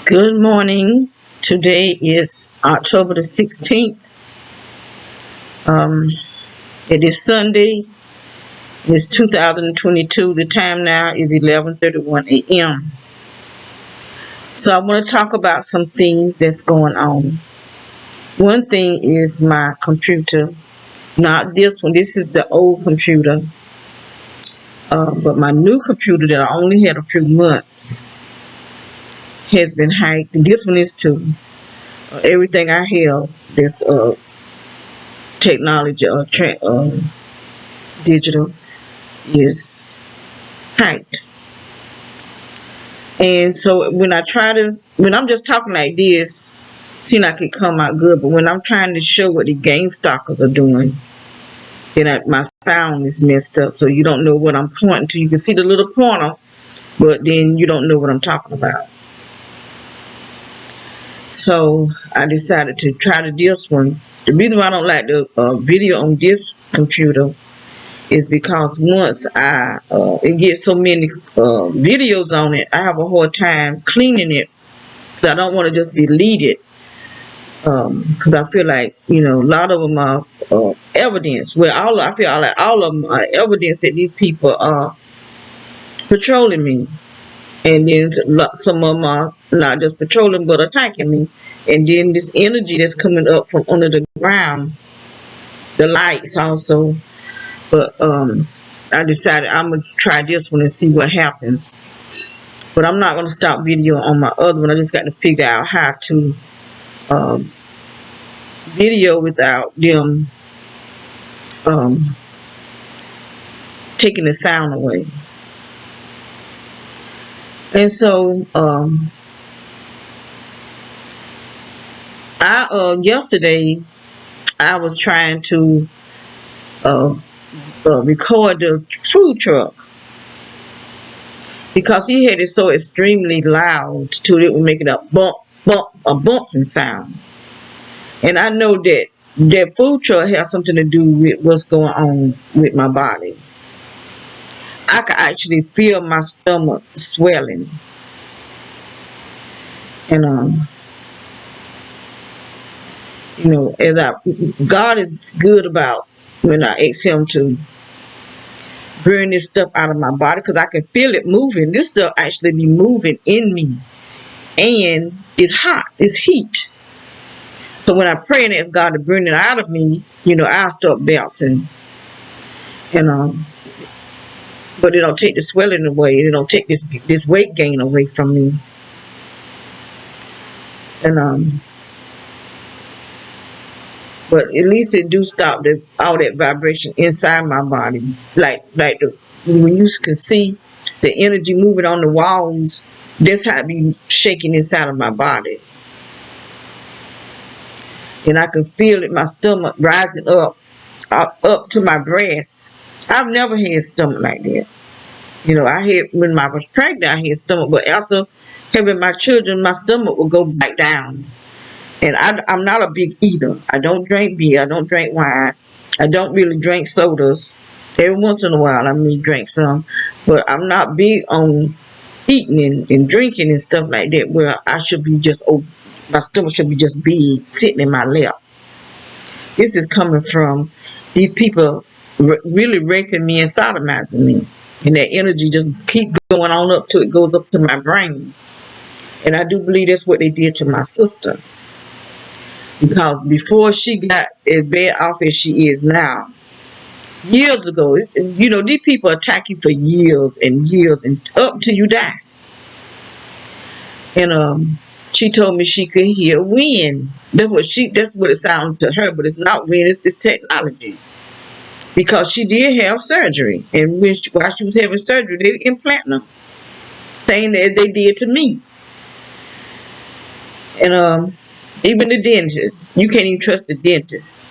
Good morning. Today is October the 16th. Um, it is Sunday. It's 2022. The time now is 11:31 a.m. So I want to talk about some things that's going on. One thing is my computer. Not this one. This is the old computer. But my new computer that I only had a few months has been hacked. This one is too. Everything I have, this technology or digital is hacked. And so when I'm just talking like this, seem like it come out good. But when I'm trying to show what the game stalkers are doing, then my sound is messed up. So you don't know what I'm pointing to. You can see the little pointer, but then you don't know what I'm talking about. So I decided to try this one. The reason why I don't like the video on this computer is because once it gets so many videos on it, I have a hard time cleaning it because I don't want to just delete it. Because I feel like a lot of them are evidence. Well, I feel like all of them are evidence that these people are patrolling me, and then some of them are not just patrolling but attacking me. And then this energy that's coming up from under the ground, the lights also. But I decided I'm gonna try this one and see what happens. But I'm not gonna stop video on my other one. I just got to figure out how to um, video without them taking the sound away. And so I yesterday I was trying to uh, record the food truck because he had it so extremely loud to it was making a bumping sound. And I know that food truck has something to do with what's going on with my body. I could actually feel my stomach swelling. And as God is good about when I ask Him to burn this stuff out of my body because I can feel it moving. This stuff actually be moving in me, and it's hot. It's heat. So when I pray and ask God to burn it out of me, I'll start bouncing. And but it don't take the swelling away. It don't take this weight gain away from me. And but at least it do stop all that vibration inside my body. When you can see the energy moving on the walls, that's how it be shaking inside of my body. And I can feel it, my stomach rising up to my breast. I've never had stomach like that. I had when I was pregnant, I had stomach, but after having my children, my stomach will go back down. And I'm not a big eater. I don't drink beer. I don't drink wine. I don't really drink sodas. Every once in a while, I may drink some. But I'm not big on eating and drinking and stuff like that where I should be my stomach should be just big, sitting in my lap. This is coming from these people really raping me and sodomizing me. And that energy just keep going on up till it goes up to my brain. And I do believe that's what they did to my sister. Because before she got as bad off as she is now, years ago, these people attack you for years and years and up till you die. And she told me she could hear wind. That's what it sounded to her, but it's not wind, it's this technology. Because she did have surgery. And while she was having surgery, they implanted her. Same as they did to me. And even the dentist, you can't even trust the dentist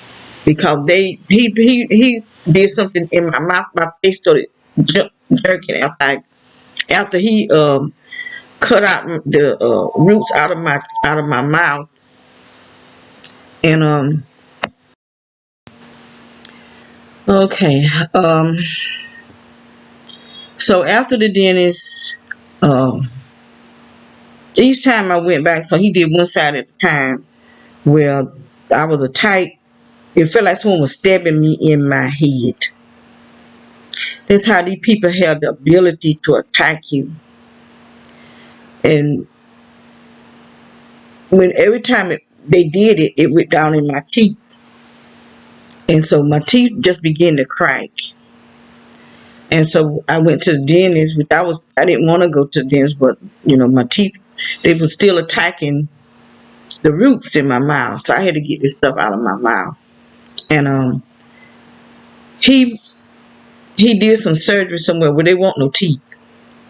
because he did something in my mouth. My face started jerking after he cut out the roots out of my mouth. And okay, so after the dentist, Each time I went back, so he did one side at a time. Where I was a tight. It felt like someone was stabbing me in my head. That's how these people have the ability to attack you. And when every time they did it, it went down in my teeth. And so my teeth just began to crack. And so I went to the dentist, which I didn't want to go to the dentist, but my teeth, they were still attacking the roots in my mouth. So I had to get this stuff out of my mouth. And he did some surgery somewhere where they want no teeth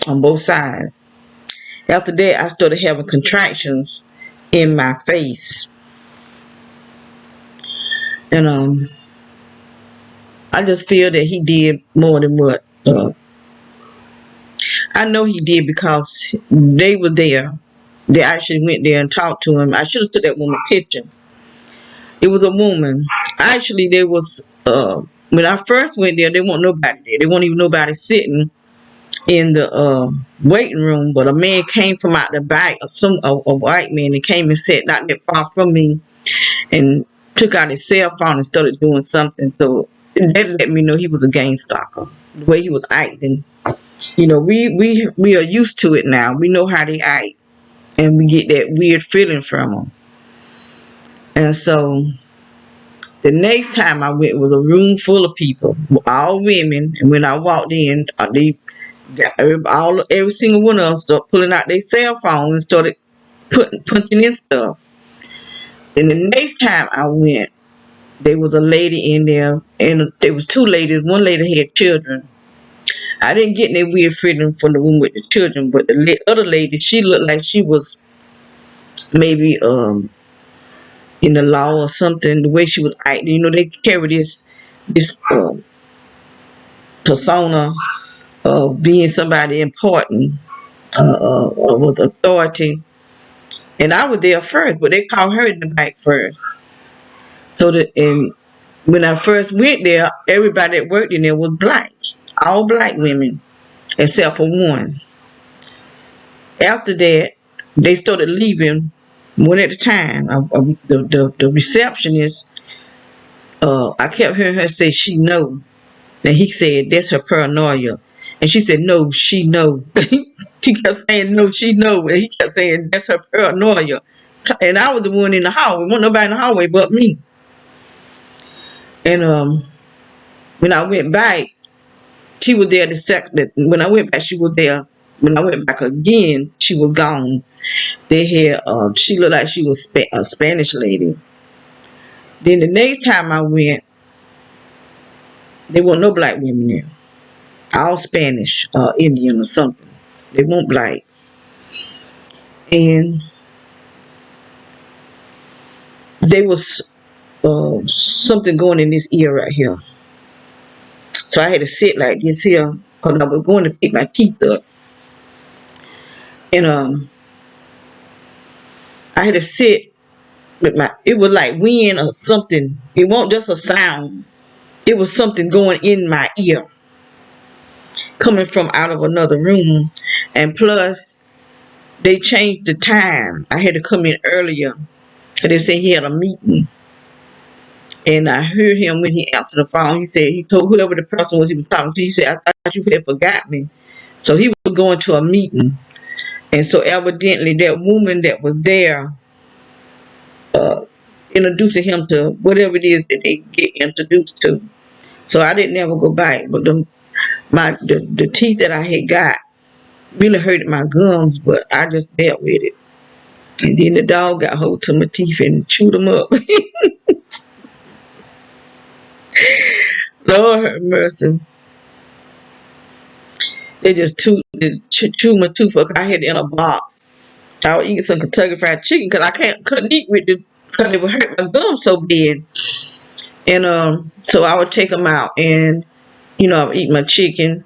on both sides. After that, I started having contractions in my face. And I just feel that he did more than what I know he did, because they were there. They actually went there and talked to him. I should have took that woman picture. It was a woman. Actually, there was when I first went there, there wasn't nobody there. There wasn't even nobody sitting in the waiting room. But a man came from out the back, a white man, and came and sat not that far from me, and took out his cell phone and started doing something. So that let me know he was a gang stalker. The way he was acting. We are used to it now. We know how they act, and we get that weird feeling from them. And so the next time I went was a room full of people, all women. And when I walked in, they got every single one of them started pulling out their cell phones and started punching in stuff. And the next time I went, there was a lady in there, and there was two ladies. One lady had children. I didn't get any weird feeling from the woman with the children, but the other lady, she looked like she was maybe in the law or something. The way she was acting, they carry this persona of being somebody important with authority. And I was there first, but they called her in the back first. And when I first went there, everybody that worked in there was black, all black women, except for one. After that, they started leaving one at a time. The receptionist, I kept hearing her say she know, and he said that's her paranoia, and she said no, she know. She kept saying no, she know, and he kept saying that's her paranoia. And I was the one in the hallway. Wasn't nobody in the hallway but me. And when I went back, she was there the second. When I went back, she was there. When I went back again, she was gone. They had she looked like she was a Spanish lady. Then the next time I went, there weren't no black women there. All Spanish, Indian or something. They weren't black. And there was something going in this ear right here. So I had to sit like this here, because I was going to pick my teeth up. And I had to sit with it was like wind or something. It wasn't just a sound. It was something going in my ear, coming from out of another room. And plus, they changed the time. I had to come in earlier, because they said he had a meeting. And I heard him when he answered the phone. He told whoever the person was he was talking to, he said, I thought you had forgot me. So he was going to a meeting. And so evidently that woman that was there introducing him to whatever it is that they get introduced to. So I didn't ever go back. But the teeth that I had got really hurted my gums, but I just dealt with it. And then the dog got hold to my teeth and chewed them up. Lord have mercy. They just chewed my tooth up. I had it in a box. I was eating some Kentucky Fried Chicken because I couldn't eat with it because it would hurt my gums so bad. And so I would take them out, and I would eat my chicken,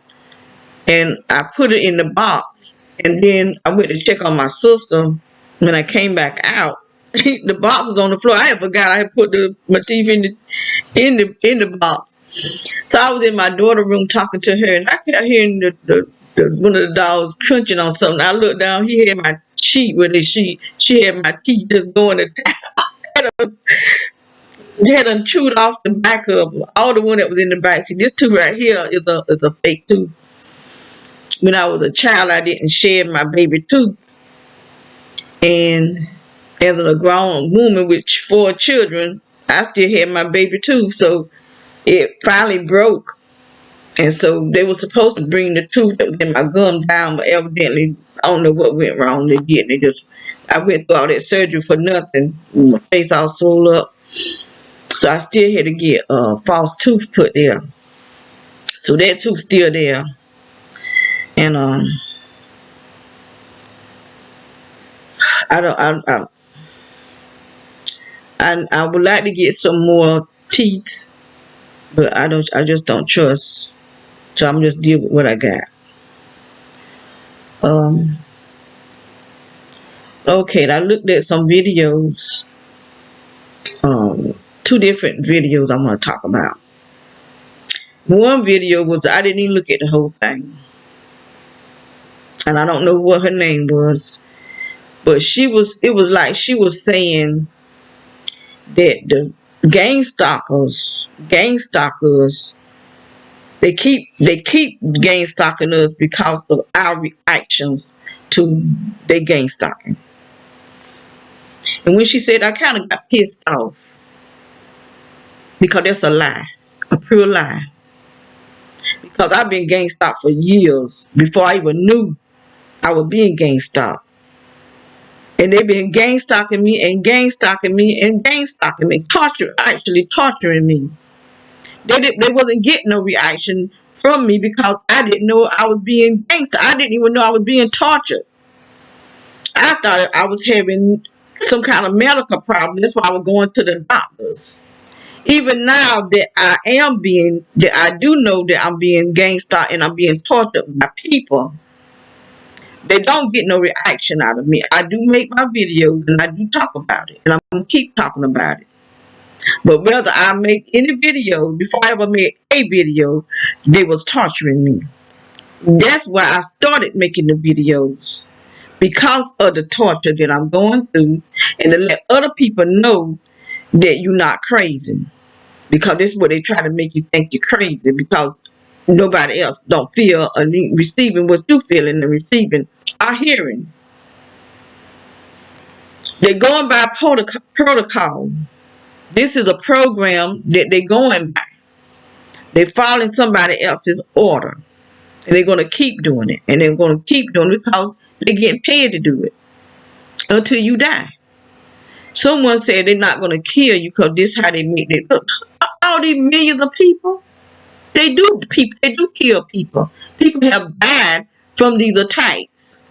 and I put it in the box. And then I went to check on my sister. When I came back out, the box was on the floor. I had forgot I had put my teeth in the box. So I was in my daughter's room talking to her, and I kept hearing the one of the dogs crunching on something. I looked down, he had my sheet where she had my teeth just going to town. Had done chewed off the back of all the one that was in the back. See, this tooth right here is a fake tooth. When I was a child, I didn't shed my baby tooth, and as a grown woman with 4 children, I still had my baby tooth. So it finally broke. And so they were supposed to bring the tooth that was in my gum down, but evidently, I don't know what went wrong. They didn't. I went through all that surgery for nothing. My face all swole up. So I still had to get a false tooth put there. So that tooth's still there. And I would like to get some more teeth, but I just don't trust. So I'm just deal with what I got. Okay, I looked at some videos. 2 different videos I want to talk about. One video was, I didn't even look at the whole thing, and I don't know what her name was, but it was like she was saying that the gang stalkers, they keep gang stalking us because of our reactions to their gang stalking. And when she said, I kind of got pissed off, because that's a lie, a pure lie. Because I've been gang stalked for years before I even knew I was being gang stalked. And they've been gang stalking me and gang stalking me and gang stalking me, actually torturing me. They wasn't getting no reaction from me because I didn't know I was being gangster. I didn't even know I was being tortured. I thought I was having some kind of medical problem. That's why I was going to the doctors. Even now that I do know that I'm being gangster and I'm being tortured by people, they don't get no reaction out of me. I do make my videos and I do talk about it, and I'm going to keep talking about it. But whether I make any video, before I ever made a video, they was torturing me. That's why I started making the videos, because of the torture that I'm going through, and to let other people know that you're not crazy. Because this is what they try to make you think you're crazy, because nobody else don't feel or receiving what you feeling and receiving are hearing. They're going by protocol. This is a program that they're going by. They're following somebody else's order. And they're going to keep doing it. And they're going to keep doing it because they're getting paid to do it until you die. Someone said they're not going to kill you because this is how they make it. Look, all these millions of people, they do kill people. People have died from these attacks.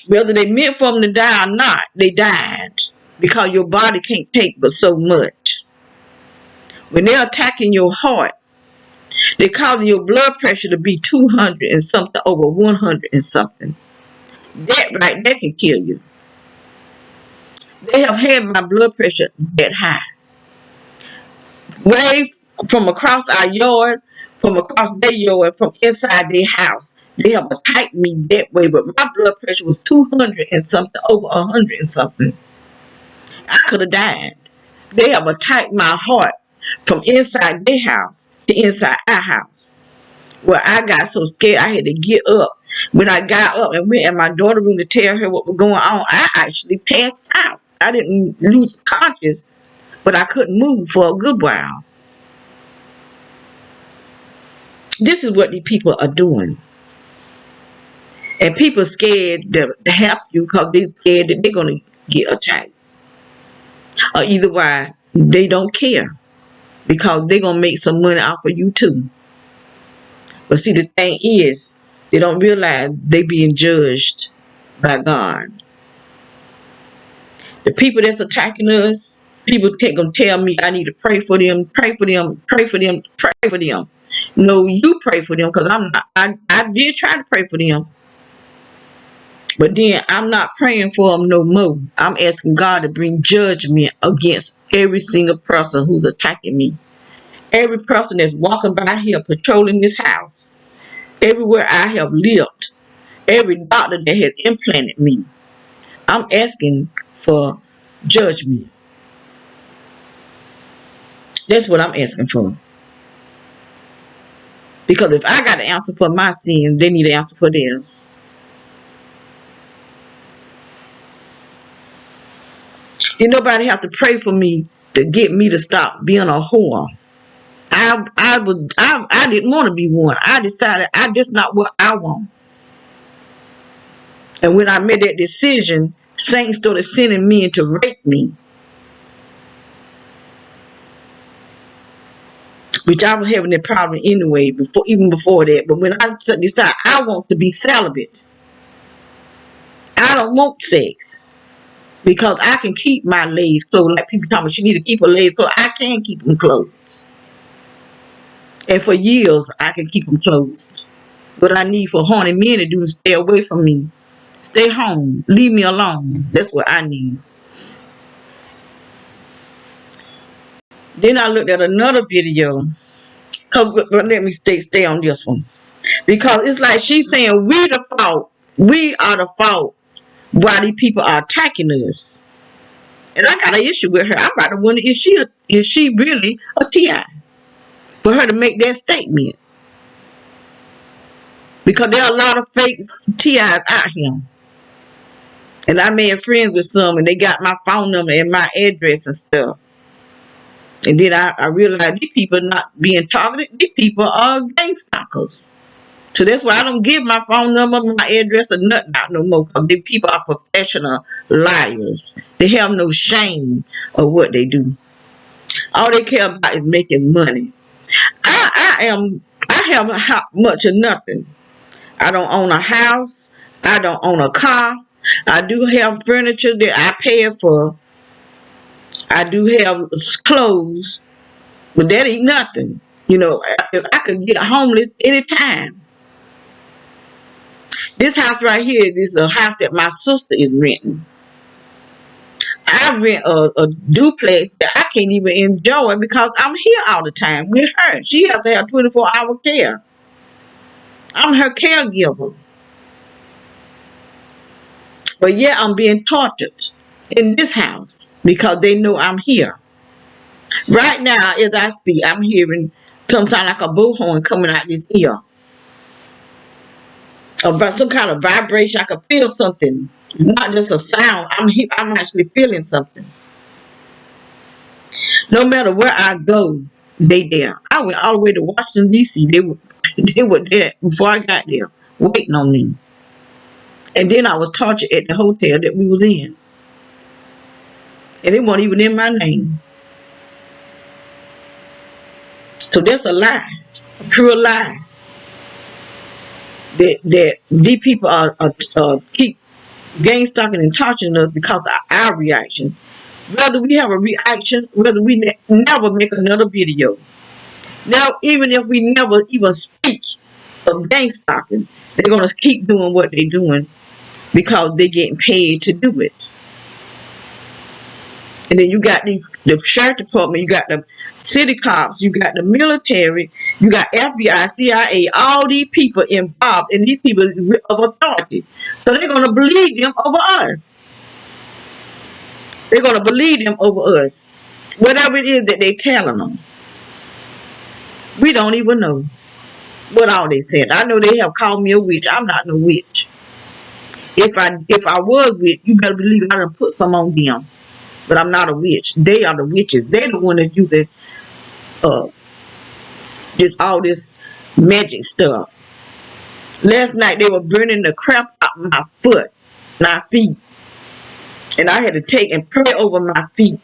Whether they meant for them to die or not, they died. Because your body can't take but so much. When they're attacking your heart, they're causing your blood pressure to be 200 and something over 100 and something. That right there can kill you. They have had my blood pressure that high. Way from across our yard, from across their yard, from inside their house. They have attacked me that way, but my blood pressure was 200 and something, over 100 and something. I could have died. They have attacked my heart from inside their house to inside our house. Well, I got so scared I had to get up. When I got up and went in my daughter's room to tell her what was going on, I actually passed out. I didn't lose conscious, but I couldn't move for a good while. This is what these people are doing. And people scared to help you because they're scared that they're going to get attacked. Or either way, they don't care because they're going to make some money off of you too. But see, the thing is, they don't realize they're being judged by God. The people that's attacking us, people going to tell me I need to pray for them, pray for them, pray for them, pray for them. No, you pray for them because I did try to pray for them. But then I'm not praying for them no more. I'm asking God to bring judgment against every single person who's attacking me. Every person that's walking by here patrolling this house. Everywhere I have lived. Every doctor that has implanted me, I'm asking for judgment. That's what I'm asking for. Because if I got to answer for my sins, they need to answer for theirs. Did nobody have to pray for me to get me to stop being a whore. I didn't want to be one. I decided just not what I want. And when I made that decision, Satan started sending men to rape me. Which I was having that problem anyway, even before that. But when I decided I want to be celibate, I don't want sex. Because I can keep my legs closed. Like people tell me she need to keep her legs closed. I can keep them closed. And for years, I can keep them closed. What I need for horny men to do is stay away from me. Stay home. Leave me alone. That's what I need. Then I looked at another video. But let me stay on this one. Because it's like she's saying we the fault. We are the fault why these people are attacking us. And I got an issue with her. I'm about to wonder if she really a TI. For her to make that statement. Because there are a lot of fake TIs out here. And I made friends with some and they got my phone number and my address and stuff. And then I realized these people are not being targeted. These people are gang stalkers. So that's why I don't give my phone number, my address, or nothing out no more. Because these people are professional liars. They have no shame of what they do. All they care about is making money. I have much of nothing. I don't own a house. I don't own a car. I do have furniture that I pay for. I do have clothes. But that ain't nothing. You know, I could get homeless anytime. This house right here is a house that my sister is renting. I rent a duplex that I can't even enjoy because I'm here all the time with her. She has to have 24-hour care. I'm her caregiver. But yeah, I'm being tortured in this house because they know I'm here. Right now, as I speak, I'm hearing something like a bullhorn coming out this ear. About some kind of vibration. I can feel something. It's not just a sound. I'm actually feeling something. No matter where I go, they there. I went all the way to Washington, D.C. They were there before I got there, waiting on me. And then I was tortured at the hotel that we was in. And it wasn't even in my name. So that's a lie. A pure lie. That these people are keep gang stalking and torturing us because of our reaction. Whether we have a reaction, whether we never make another video. Now, even if we never even speak of gang stalking, they're going to keep doing what they're doing because they're getting paid to do it. And then you got the sheriff department, you got the city cops, you got the military, you got FBI, CIA, all these people involved, and these people of authority. So they're going to believe them over us. They're going to believe them over us. Whatever it is that they're telling them. We don't even know what all they said. I know they have called me a witch. I'm not no witch. If I was witch, you better believe I done put some on them. But I'm not a witch. They are the witches. They're the one that's using just all this magic stuff. Last night they were burning the crap out my feet. And I had to take and pray over my feet.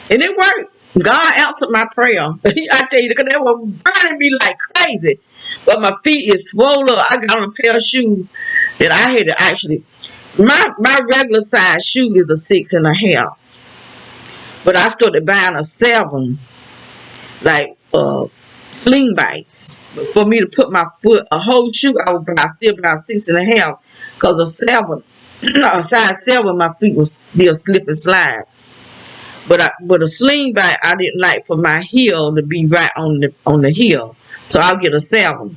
And it worked. God answered my prayer. I tell you, because they were burning me like crazy. But my feet is swollen. I got on a pair of shoes that I had to actually... My regular size shoe is a 6.5. But I started buying a 7, like sling bites. But for me to put my foot, a whole shoe, I would still buy 6.5. Because a size 7, my feet was still slip and slide. But a sling bite, I didn't like for my heel to be right on the heel. So I'll get a 7.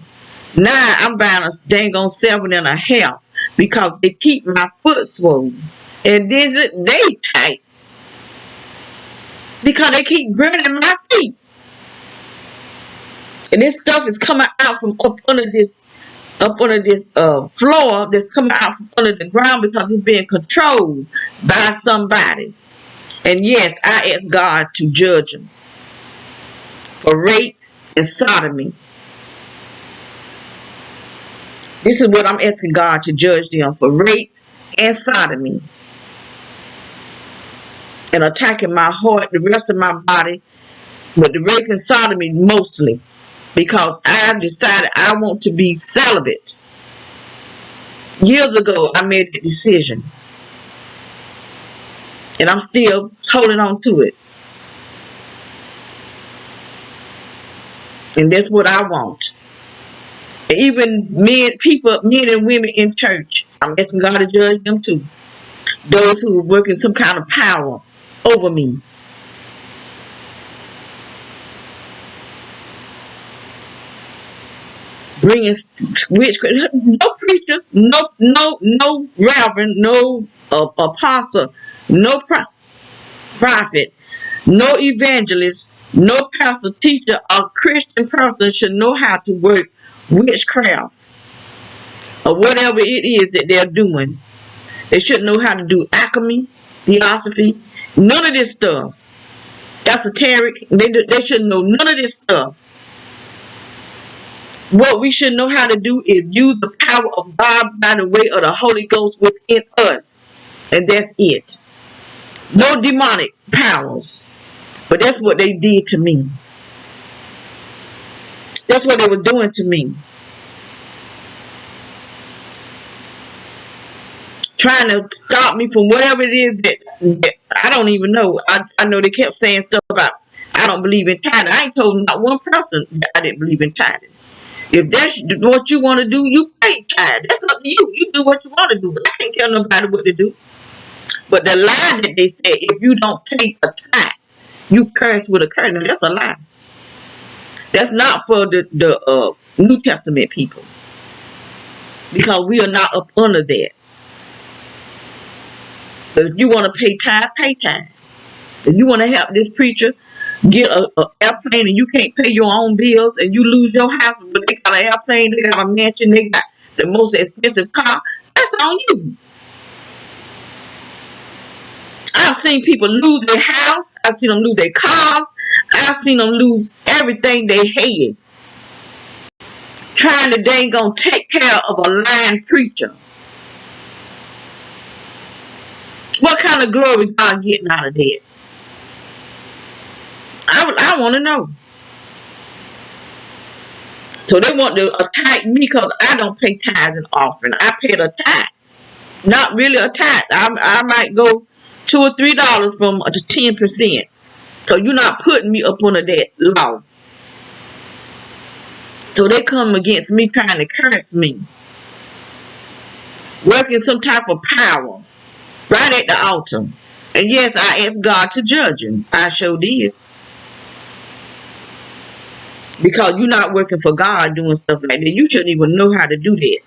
Now I'm buying a dang on 7.5 because they keep my foot swollen. And then they tight because they keep burning my feet. And this stuff is coming out from up under this floor that's coming out from under the ground because it's being controlled by somebody. And yes, I ask God to judge them for rape and sodomy. This is what I'm asking God to judge them for: rape and sodomy, and attacking my heart, the rest of my body, but the rape and sodomy mostly, because I've decided I want to be celibate. Years ago, I made a decision, and I'm still holding on to it. And that's what I want. And even men and women in church, I'm asking God to judge them too. Those who are working some kind of power over me. Bringing witchcraft. No preacher, no reverend, no apostle, no prophet, no evangelist, no pastor, teacher, or Christian person should know how to work witchcraft or whatever it is that they're doing. They shouldn't know how to do alchemy, theosophy, none of this stuff. Esoteric, they shouldn't know none of this stuff. What we should know how to do is use the power of God by the way of the Holy Ghost within us. And that's it. No demonic powers. But that's what they did to me. That's what they were doing to me. Trying to stop me from whatever it is that I don't even know. I know they kept saying stuff about I don't believe in tithing. I ain't told not one person that I didn't believe in tithing. If that's what you want to do, you pay tithe. That's up to you. You do what you want to do. I can't tell nobody what to do. But the lie that they said, if you don't pay a tithe, you curse with a curse. Now, that's a lie. That's not for the New Testament people. Because we are not up under that. But if you want to pay tithe, pay tithe. If you want to help this preacher get an airplane and you can't pay your own bills and you lose your house, but they got an airplane, they got a mansion, they got the most expensive car, that's on you. I've seen people lose their house. I've seen them lose their cars. I've seen them lose everything they had trying to dang on take care of a lying preacher. What kind of glory God getting out of that? I want to know. So they want to attack me because I don't pay tithes and offering. I paid a tithe. Not really a tithe. I might go $2 or $3 from to 10%. So you're not putting me up under that law. So they come against me trying to curse me. Working some type of power. Right at the altar. And yes, I asked God to judge him. I sure did. Because you're not working for God doing stuff like that. You shouldn't even know how to do that.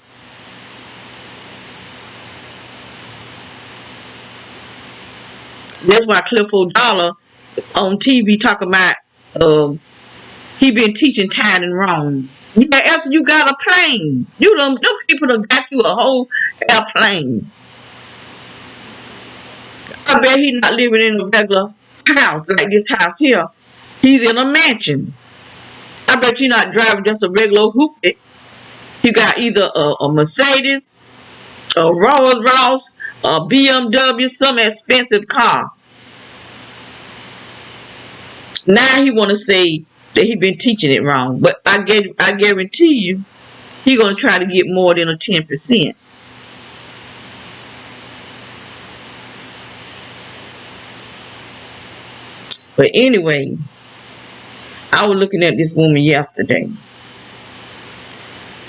That's why Clifford Dollar on TV talking about he been teaching tithing wrong. Yeah, after you got a plane. Them people done got you a whole airplane. I bet he's not living in a regular house like this house here. He's in a mansion. I bet you're not driving just a regular hoopty. You got either a Mercedes, a Rolls Royce, a BMW, some expensive car. Now he want to say that he been teaching it wrong. But I guarantee you, he going to try to get more than a 10%. But anyway, I was looking at this woman yesterday.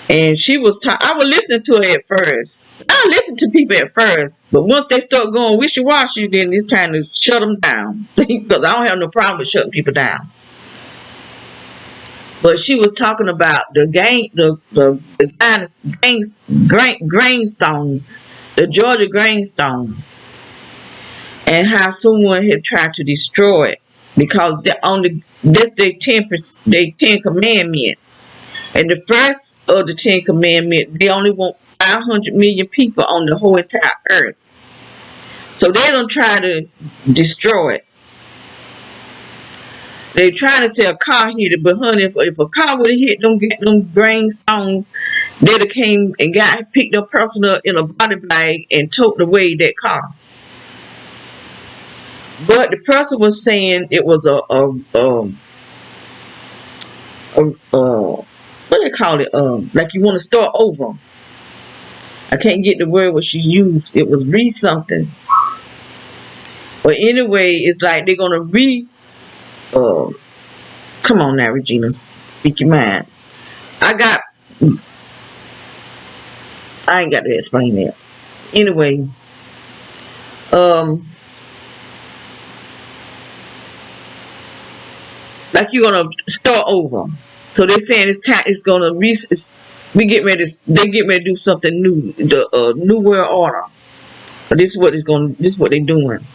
And she was I would listen to her at first. I listen to people at first. But once they start going wishy-washy, then it's time to shut them down. Because I don't have no problem with shutting people down. But she was talking about the gang, the grainstone, the Georgia grainstone, and how someone had tried to destroy it because that's their 10 commandment. And the first of the 10 commandments, they only want 500 million people on the whole entire earth. So they don't try to destroy it. They trying to say a car hit it, but honey, if a car would have hit them grainstones, they'd have came and picked up person up in a body bag and towed away that car. But the person was saying it was what they call it, like you want to start over. I can't get the word what she used. It was re something. But anyway, it's like they're gonna come on now, Regina, speak your mind. I ain't got to explain that. Anyway, like you're gonna start over. So they're saying it's time. It's gonna we get ready. They get ready to do something new. The new world order. But this is what it's going. This is what they're doing.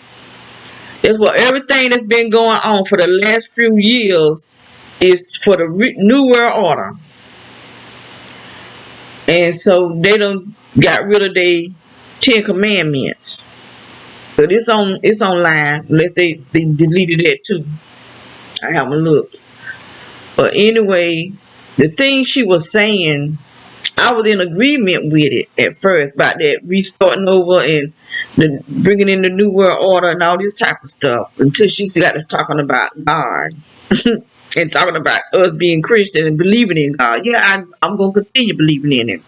That's what everything that's been going on for the last few years is for the new world order. And so they done got rid of their 10 commandments. But it's online. Unless they deleted that too. I haven't looked. But anyway, the thing she was saying, I was in agreement with it at first about that restarting over and bringing in the new world order and all this type of stuff until she got us talking about God and talking about us being Christian and believing in God. Yeah, I'm going to continue believing in Him.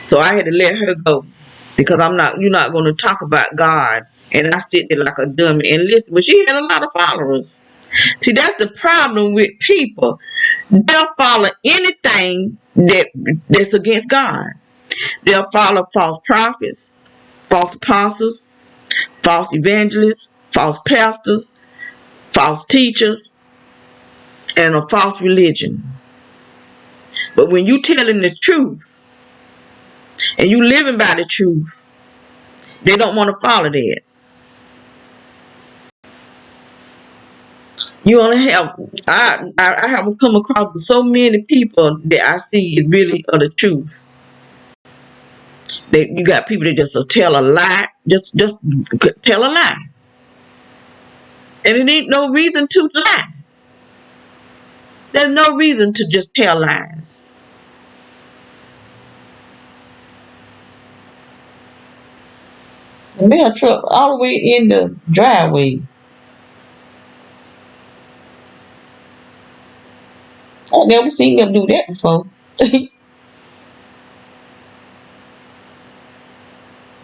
So I had to let her go because you're not going to talk about God. And I sit there like a dummy and listen. But she had a lot of followers. See, that's the problem with people. They'll follow anything that's against God. They'll follow false prophets, false apostles, false evangelists, false pastors, false teachers, and a false religion. But when you telling the truth and you living by the truth, they don't want to follow that. You only have I have come across so many people that I see is really of the truth. You got people that just tell a lie, just tell a lie, and it ain't no reason to lie. There's no reason to just tell lies. The mail truck all the way in the driveway. I never seen them do that before.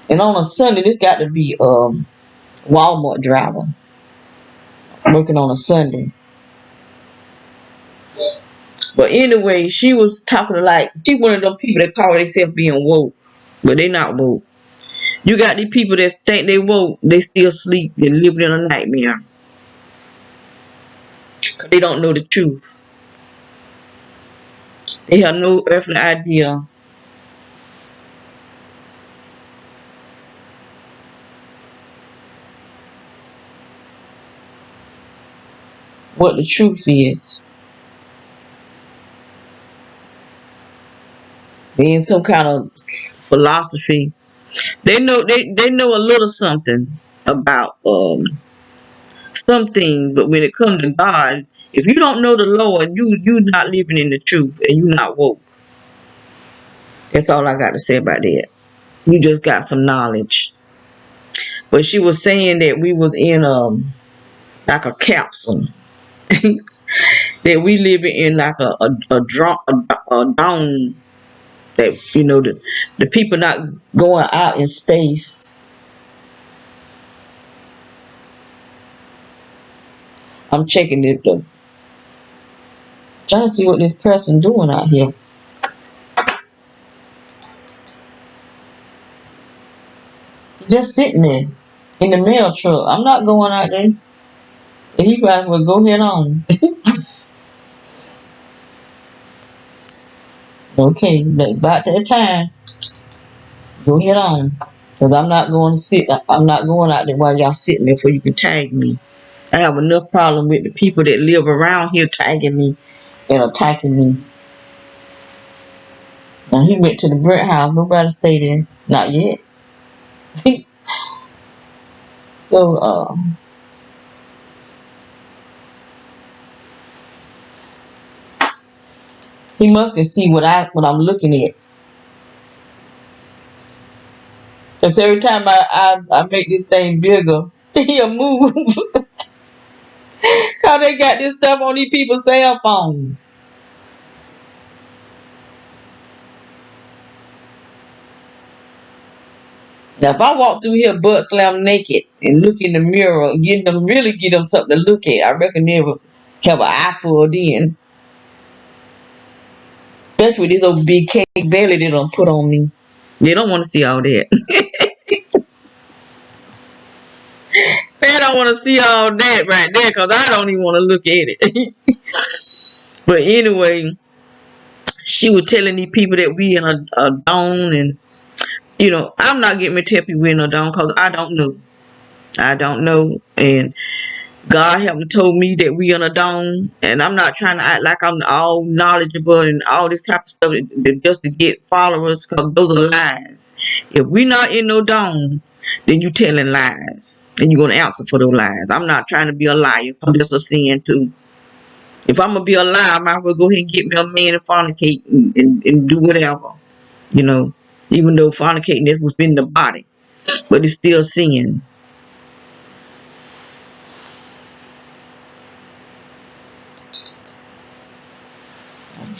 And on a Sunday, this got to be Walmart driver working on a Sunday. But anyway, she was talking like she one of them people that call themselves being woke, but they not woke. You got these people that think they woke, they still sleep, they living in a nightmare. They don't know the truth. They have no earthly idea what the truth is. They in some kind of philosophy. They know a little something about something, but when it comes to God, if you don't know the Lord, you not living in the truth and you not woke. That's all I got to say about that. You just got some knowledge. But she was saying that we was in like a capsule. That we living in like a dome. That the people not going out in space. I'm checking it though. Trying to see what this person doing out here. Just sitting there in the mail truck. I'm not going out there. And he probably will go head on. Okay, about that time, go ahead on. Because I'm not going to sit, I'm not going out there while y'all sitting there for you can tag me. I have enough problem with the people that live around here tagging me and attacking me. Now he went to the Brent house, nobody stayed there. Not yet. So he must can see what I'm looking at. Because every time I make this thing bigger, he'll move. How they got this stuff on these people's cell phones. Now, if I walk through here butt slam naked and look in the mirror, really give them something to look at, I reckon they will have an eye for it then. Especially with this old big cake belly they don't put on me. They don't want to see all that. They don't want to see all that right there because I don't even want to look at it. But anyway, she was telling these people that we in a dome, and I'm not getting me to tell people we in a dome because I don't know. I don't know, and God haven't told me that we in a dome, and I'm not trying to act like I'm all knowledgeable and all this type of stuff just to get followers, because those are lies. If we not in no dome, then you telling lies, and you're gonna answer for those lies. I'm not trying to be a liar because that's a sin too. If I'm gonna be a liar, I might as well go ahead and get me a man and fornicate and do whatever, you know. Even though fornicating is within the body, but it's still sin.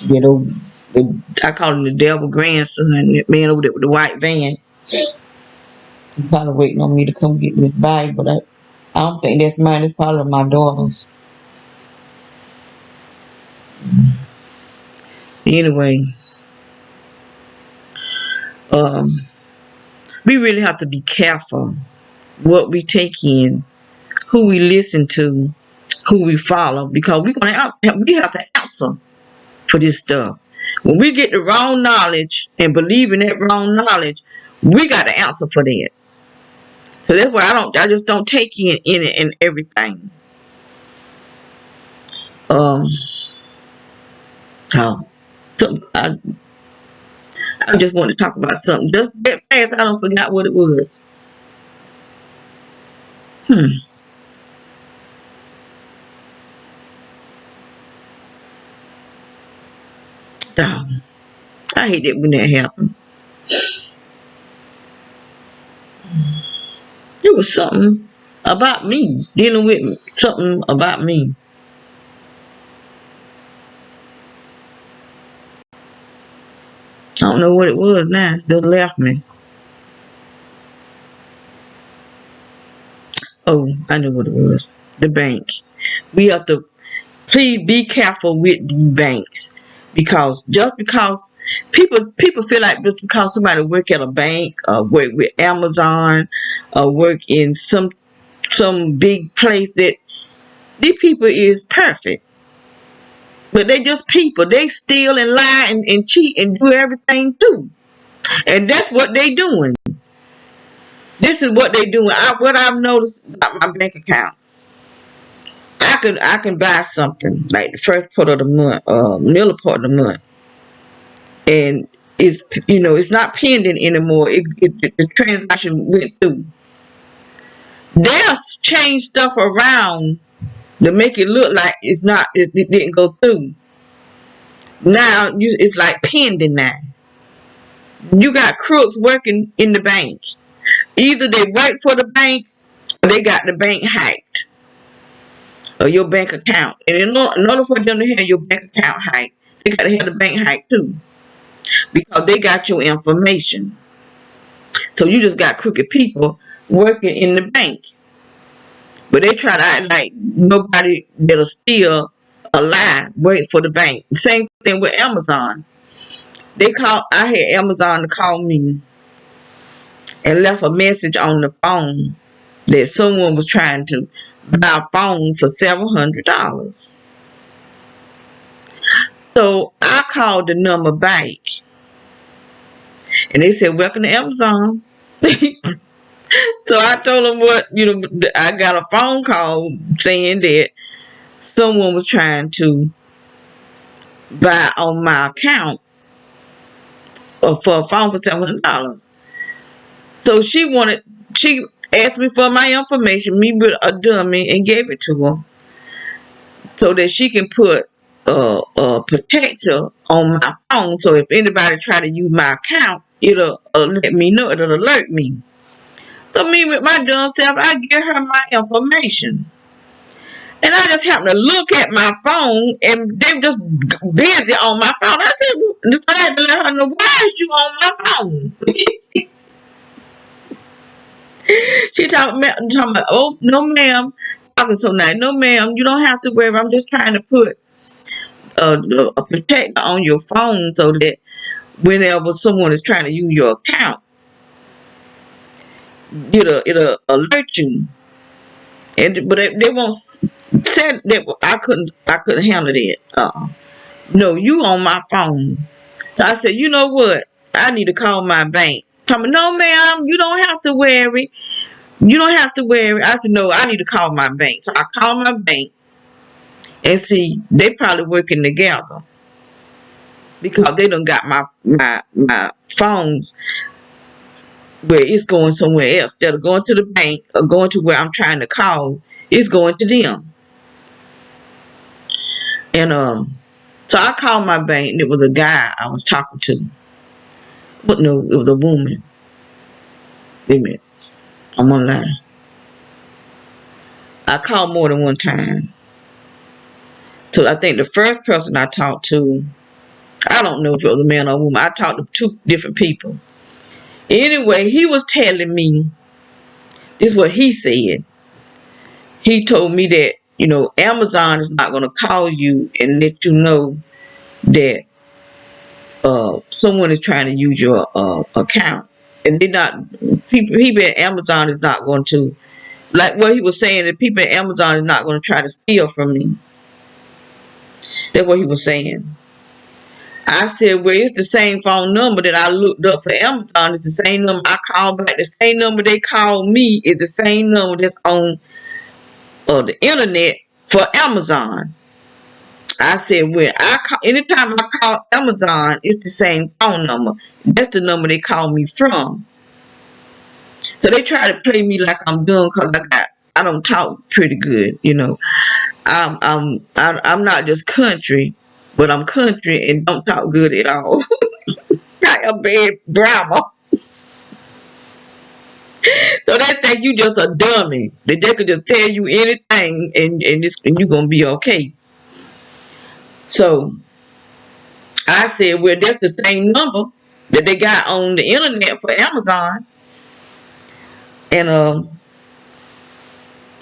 You know, I call him the devil grandson, that man over there with the white van. He's probably waiting on me to come get this bag, but I don't think that's mine. It's probably my daughter's. Anyway, um, we really have to be careful what we take in, who we listen to, who we follow, because we have to answer for this stuff. When we get the wrong knowledge and believe in that wrong knowledge, we got to answer for that. So that's why I just don't take in it and everything. Um, so, I just want to talk about something just that fast. I don't forgot what it was. Hmm. Oh, I hate it when that happens. It was something about me, dealing with something about me. I don't know what it was now. Just left me. Oh, I know what it was. The bank. We have to please be careful with the banks, because just because people feel like just because somebody work at a bank or work with Amazon or work in some big place that these people is perfect. But they just people. They steal and lie and cheat and do everything too. And that's what they doing. This is what they doing. What I've noticed about my bank account. I can buy something like the first part of the month, middle part of the month, and it's not pending anymore. The transaction went through. They'll change stuff around to make it look like it didn't go through. Now it's like pending now. You got crooks working in the bank. Either they work for the bank or they got the bank hacked or your bank account. And in order for them to have your bank account hacked, they got to have the bank hacked too, because they got your information. So you just got crooked people working in the bank. But they try to act like nobody that'll steal a lie work for the bank. Same thing with Amazon. I had Amazon to call me and left a message on the phone that someone was trying to buy a phone for $700. So I called the number back, and they said, "Welcome to Amazon." So I told them I got a phone call saying that someone was trying to buy on my account for a phone for $700. So she asked me for my information, me with a dummy, and gave it to her so that she can put a protector on my phone. So if anybody try to use my account, it'll let me know. It'll alert me. So me with my dumb self, I give her my information. And I just happened to look at my phone, and they were just busy on my phone. I decided to let her know, why is you on my phone? She talking about, oh, no, ma'am. Talking so nice. No, ma'am, you don't have to worry. I'm just trying to put a protector on your phone so that whenever someone is trying to use your account, it'll alert you. But they won't say that I couldn't handle that. No, you on my phone. So I said, you know what? I need to call my bank. Tell me, no, ma'am, you don't have to worry. You don't have to worry. I said, no, I need to call my bank. So I called my bank and see they probably working together because they done got my phones where it's going somewhere else. Instead of going to the bank or going to where I'm trying to call, it's going to them. And so I called my bank, and it was a guy I was talking to. But no, it was a woman. Wait a minute. I'm online. I called more than one time. So I think the first person I talked to, I don't know if it was a man or a woman. I talked to two different people. Anyway, he was telling me, this is what he said. He told me that, Amazon is not going to call you and let you know that someone is trying to use your account. And people at Amazon is not going to, like what he was saying, that people at Amazon is not going to try to steal from me. That's what he was saying. I said, well, it's the same phone number that I looked up for Amazon. It's the same number I called back. The same number they called me is the same number that's on the internet for Amazon. I said, well, anytime I call Amazon, it's the same phone number. That's the number they call me from. So they try to play me like I'm dumb because I don't talk pretty good, I'm not just country, but I'm country and don't talk good at all. Like a bad grammar. So they think you just a dummy. That they could just tell you anything and you're gonna be okay. So I said, well, that's the same number that they got on the internet for Amazon. And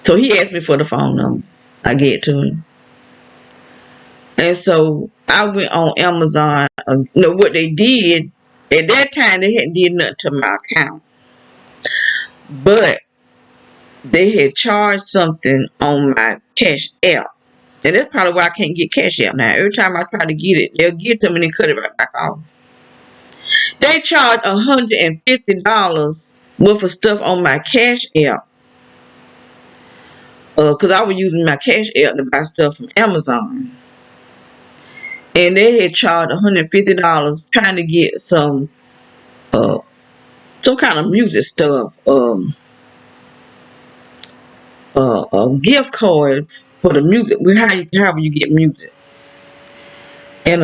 so he asked me for the phone number. I gave it to him. And so I went on Amazon. What they did, at that time they hadn't did nothing to my account. But they had charged something on my Cash App. And that's probably why I can't get Cash App now. Every time I try to get it, they'll give it to me and they cut it right back off. They charged $150 worth of stuff on my Cash App. Because I was using my Cash App to buy stuff from Amazon. And they had charged $150 trying to get some kind of music stuff. A gift card for the music. However you get music. And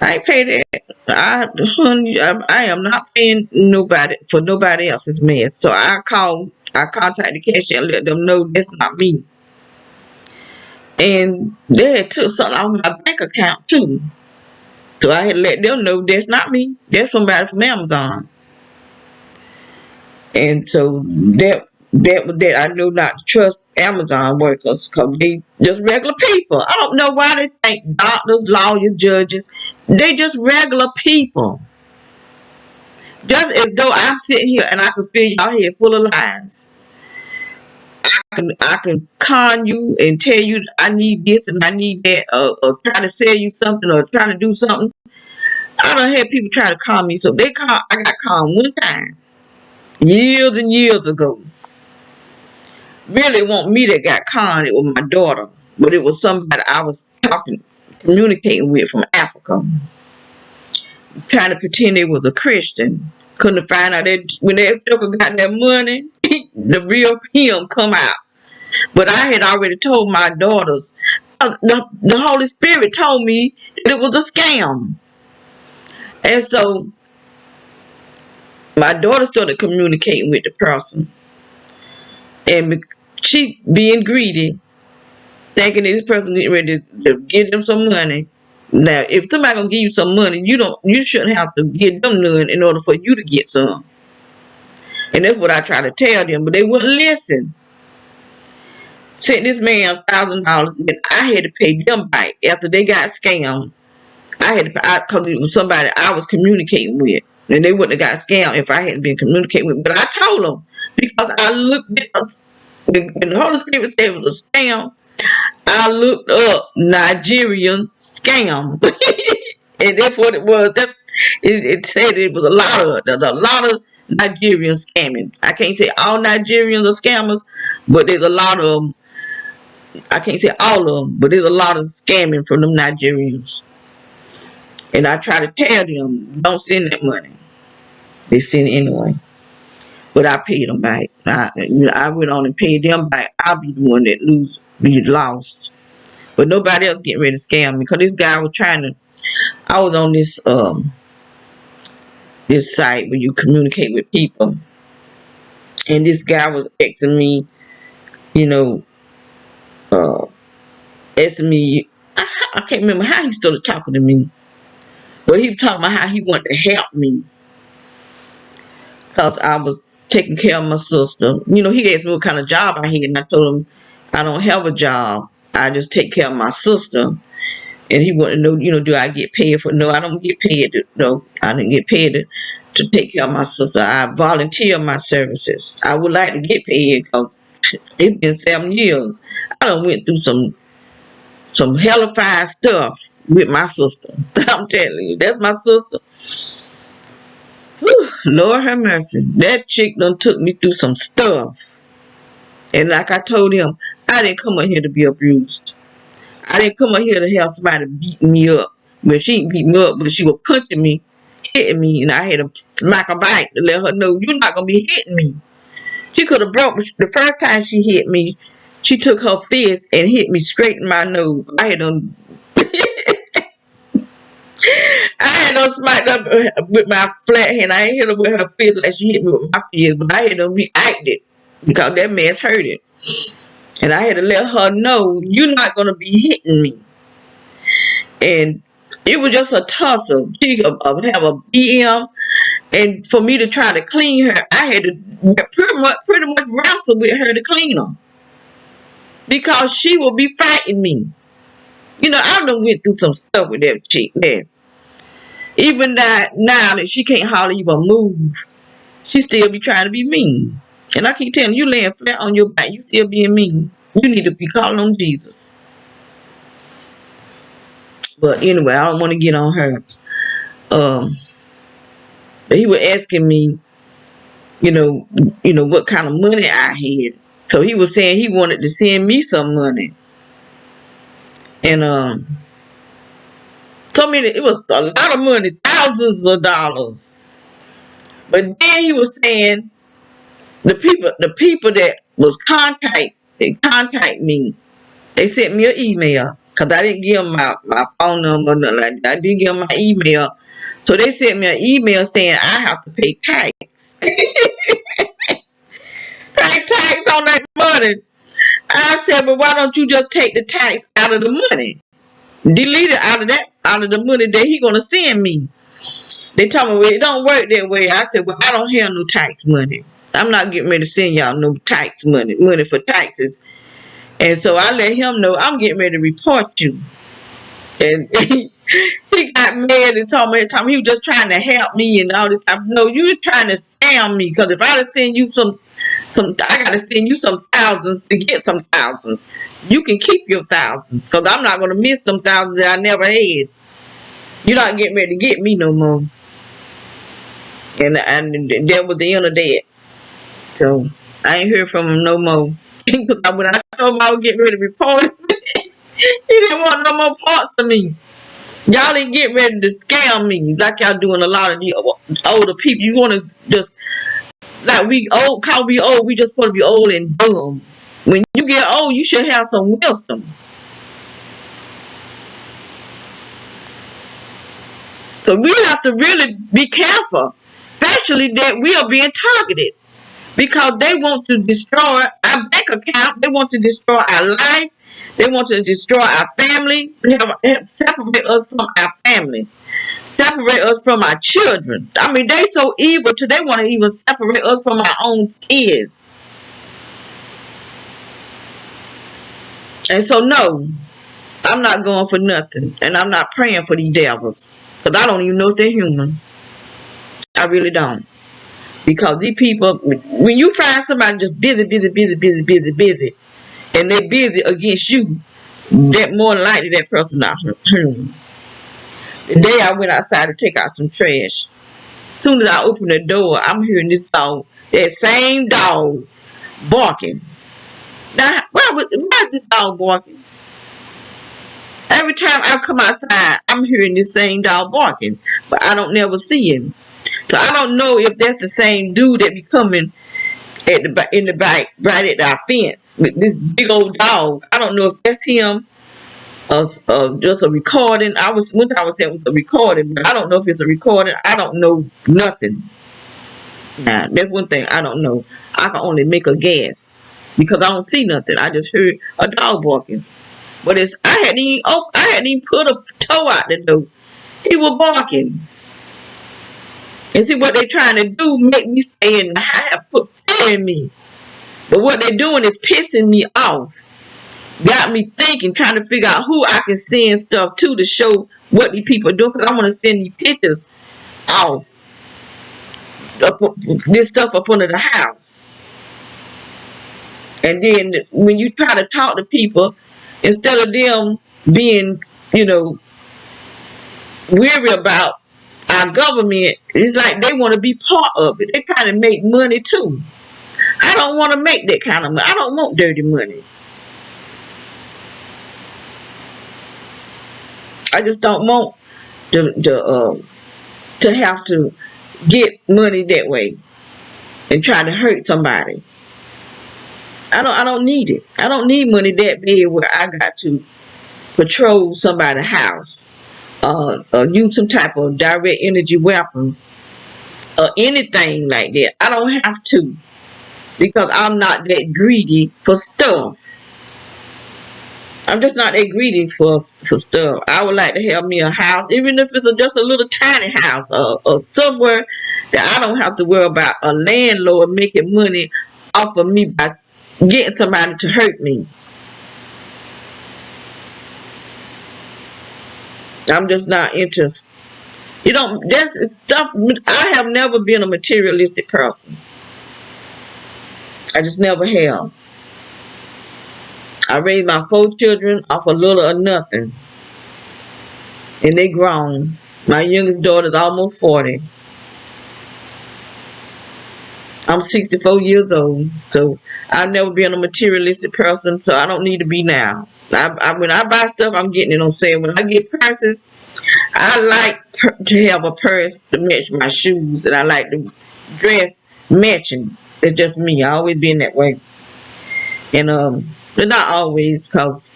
I ain't paid that. I am not paying nobody for nobody else's mess. So I contacted Cash and let them know that's not me. And they had took something off my bank account too. So I had let them know that's not me. That's somebody from Amazon. And so that was that. I know not to trust Amazon workers because they just regular people. I don't know why they think doctors, lawyers, judges, they just regular people. Just as though I'm sitting here and I can feel y'all head full of lies. I can con you and tell you I need this and I need that, or try to sell you something or try to do something. I don't have people try to con me. So I got conned one time, years and years ago. Really, it wasn't me that got conned. It was my daughter, but it was somebody I was communicating with from Africa, trying to pretend they was a Christian. Couldn't find out that when that joker got that money, the real him come out. But I had already told my daughters. The Holy Spirit told me that it was a scam. And so my daughter started communicating with the person. And she being greedy, thinking that this person getting ready to give them some money. Now, if somebody gonna give you some money, you shouldn't have to give them none in order for you to get some. And that's what I try to tell them, but they wouldn't listen. Sent this man $1,000, and I had to pay them back after they got scammed. I had to, because it was somebody I was communicating with, and they wouldn't have got scammed if I hadn't been communicating with. But I told them because I looked at us, when the Holy Spirit said it was a scam. I looked up Nigerian scam, and that's what it was. It said it was there's a lot of Nigerian scamming. I can't say all Nigerians are scammers, but there's a lot of them. I can't say all of them, but there's a lot of scamming from them Nigerians. And I try to tell them, don't send that money. They send it anyway. But I paid them back. I went on and paid them back. I'll be the one that be lost. But nobody else getting ready to scam me. Because this guy was I was on this site where you communicate with people. And this guy was asking me, you know, asking me, I can't remember how he started talking to me. But he was talking about how he wanted to help me. Because I was taking care of my sister. You know, he asked me what kind of job I had. And I told him, I don't have a job. I just take care of my sister. And he wanted to know, you know, do I get paid for? No, I don't get paid. No, I didn't get paid to take care of my sister. I volunteer my services. I would like to get paid because it's been 7 years. I done went through some hellified stuff with my sister. I'm telling you, that's my sister. Whew, Lord have mercy. That chick done took me through some stuff. And like I told him, I didn't come out here to be abused. I didn't come out here to have somebody beat me up. Well, she didn't beat me up, but she was punching me, hitting me, and I had to smack her back to let her know, you're not going to be hitting me. She could have broke me. The first time she hit me, she took her fist and hit me straight in my nose. I had done smacked up with my flat hand. I ain't hit her with her fist like she hit me with my fist, but I had to react it because that mess hurt it. And I had to let her know, you're not going to be hitting me. And it was just a tussle. She have a BM. And for me to try to clean her, I had to pretty much wrestle with her to clean her. Because she would be fighting me. You know, I done went through some stuff with that chick there. Even now that she can't hardly even move, she still be trying to be mean. And I keep telling you laying flat on your back, you still being mean. You need to be calling on Jesus. But anyway, I don't want to get on her. But he was asking me, you know, what kind of money I had. So he was saying he wanted to send me some money. And told me that it was a lot of money, thousands of dollars. But then he was saying the people that was contact me. They sent me an email because I didn't give them my phone number or nothing like that. I didn't give them my email. So they sent me an email saying I have to pay tax. Pay tax on that money. I said, but why don't you just take the tax out of the money? Delete it out of the money that he gonna send me. They told me, well, it don't work that way. I said, well, I don't have no tax money. I'm not getting ready to send y'all no tax money for taxes. And so I let him know I'm getting ready to report you. And he got mad and told me he was just trying to help me and all this time. No, you were trying to scam me, because if I'd have sent you some I gotta send you some thousands to get some thousands. You can keep your thousands, because I'm not gonna miss them thousands that I never had. You're not getting ready to get me no more. And that was the end of that. So I ain't heard from him no more. Because when I told him I was getting ready to report him, he didn't want no more parts of me. Y'all ain't get ready to scam me like y'all doing a lot of the older people. You want to just, like, we old, cause we old, we just supposed to be old and dumb. When you get old, you should have some wisdom. So we have to really be careful, especially that we are being targeted, because they want to destroy our bank account. They want to destroy our life. They want to destroy our family. Separate us from our family. Separate us from our children. I mean, they so evil too. They want to even separate us from our own kids. And so, no, I'm not going for nothing. And I'm not praying for these devils. Because I don't even know if they're human. I really don't. Because these people, when you find somebody just busy, and they're busy against you, that more than likely that person not human. The day I went outside to take out some trash, as soon as I opened the door, I'm hearing this dog, that same dog, barking. Now, why is this dog barking? Every time I come outside, I'm hearing this same dog barking, but I don't never see him. So I don't know if that's the same dude that be coming in the back, right at our fence with this big old dog. I don't know if that's him, just a recording. One time I was saying it was a recording, but I don't know if it's a recording. I don't know nothing. Now, that's one thing I don't know. I can only make a guess because I don't see nothing. I just heard a dog barking. But I hadn't even put a toe out the door. He was barking. And see what they trying to do, make me stay in the house, put fear in me. But what they're doing is pissing me off. Got me thinking, trying to figure out who I can send stuff to show what these people are doing. Because I want to send these pictures off. This stuff up under the house. And then when you try to talk to people, instead of them being, weary about our government, it's like they want to be part of it. They trying to make money too. I don't want to make that kind of money. I don't want dirty money. I just don't want to have to get money that way and try to hurt somebody. I don't need it. I don't need money that bad where I got to patrol somebody's house, use some type of direct energy weapon, or anything like that. I don't have to, because I'm not that greedy for stuff. I'm just not that greedy for stuff. I would like to have me a house, even if it's just a little tiny house, or somewhere that I don't have to worry about a landlord making money off of me by getting somebody to hurt me. I'm just not interested. That's stuff. I have never been a materialistic person. I just never have. I raised my 4 children off a little or nothing. And they grown. My youngest daughter is almost 40. I'm 64 years old. So I've never been a materialistic person, so I don't need to be now. When I buy stuff, I'm getting it on sale. When I get purses, I like to have a purse to match my shoes, and I like to dress matching. It's just me. I always been that way. And but not always, because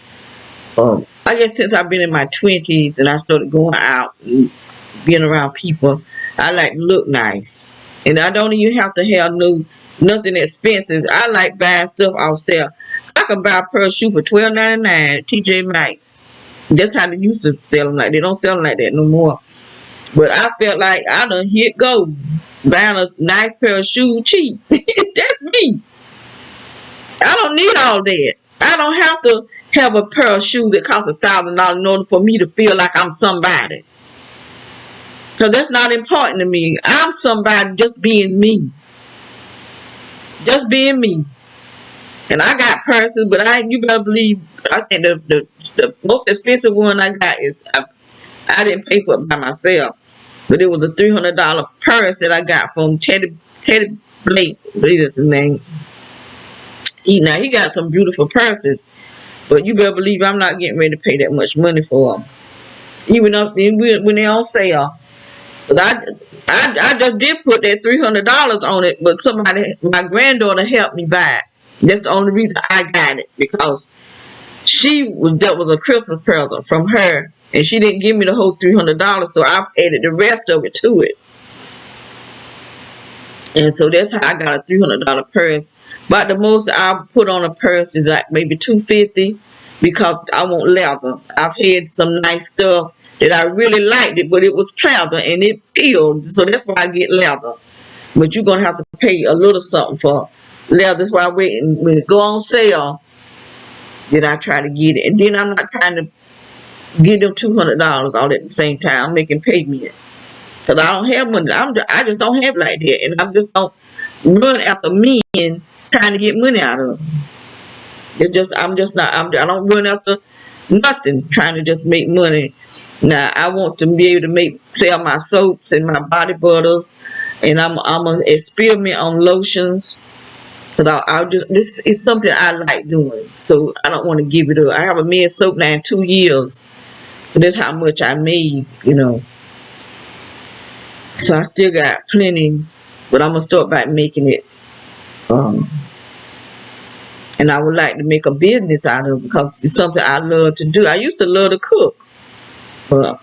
I guess since I've been in my 20s and I started going out and being around people, I like to look nice. And I don't even have to have nothing expensive. I like buying stuff off sale. I can buy a pair of shoes for $12.99 at TJ Maxx. That's how they used to sell them. Like, they don't sell them like that no more. But I felt like I done hit gold buying a nice pair of shoes cheap. That's me. I don't need all that. I don't have to have a pair of shoes that cost $1,000 in order for me to feel like I'm somebody. Because that's not important to me. I'm somebody just being me. just being me. And I got purses, but you better believe, I think the most expensive one I got is, I didn't pay for it by myself, but it was a $300 purse that I got from Teddy Blake. What is his name? He got some beautiful purses, but you better believe I'm not getting ready to pay that much money for them, even up when they're on sale. But I just did put that $300 on it, but my granddaughter helped me buy it. That's the only reason I got it, because that was a Christmas present from her, and she didn't give me the whole $300, so I added the rest of it to it. And so that's how I got a $300 purse. But the most I put on a purse is like maybe $250, because I want leather. I've had some nice stuff that I really liked it, but it was leather and it peeled, so that's why I get leather. But you're gonna have to pay a little something for leather. That's why I wait, and when it go on sale, then I try to get it. And then I'm not trying to give them $200 all at the same time. I'm making payments, because I don't have money. I just don't have like that, and I just don't run after men trying to get money out of them. It's just I'm just not. I don't run after nothing trying to just make money. Now I want to be able to sell my soaps and my body butters, and I'm gonna experiment on lotions. Because this is something I like doing, so I don't want to give it up. I have a men's soap now in 2 years, but that's how much I made, So I still got plenty, but I'm gonna start by making it. And I would like to make a business out of it, because it's something I love to do. I used to love to cook, but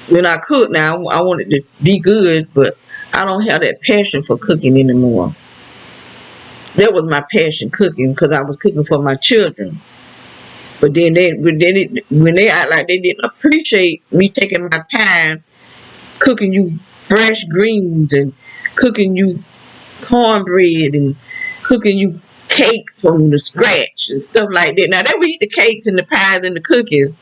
when I cook now, I want it to be good, but I don't have that passion for cooking anymore. That was my passion, cooking, because I was cooking for my children. But then when they act like they didn't appreciate me taking my time cooking you fresh greens and cooking you cornbread and cooking you cakes from the scratch and stuff like that. Now they would eat the cakes and the pies and the cookies,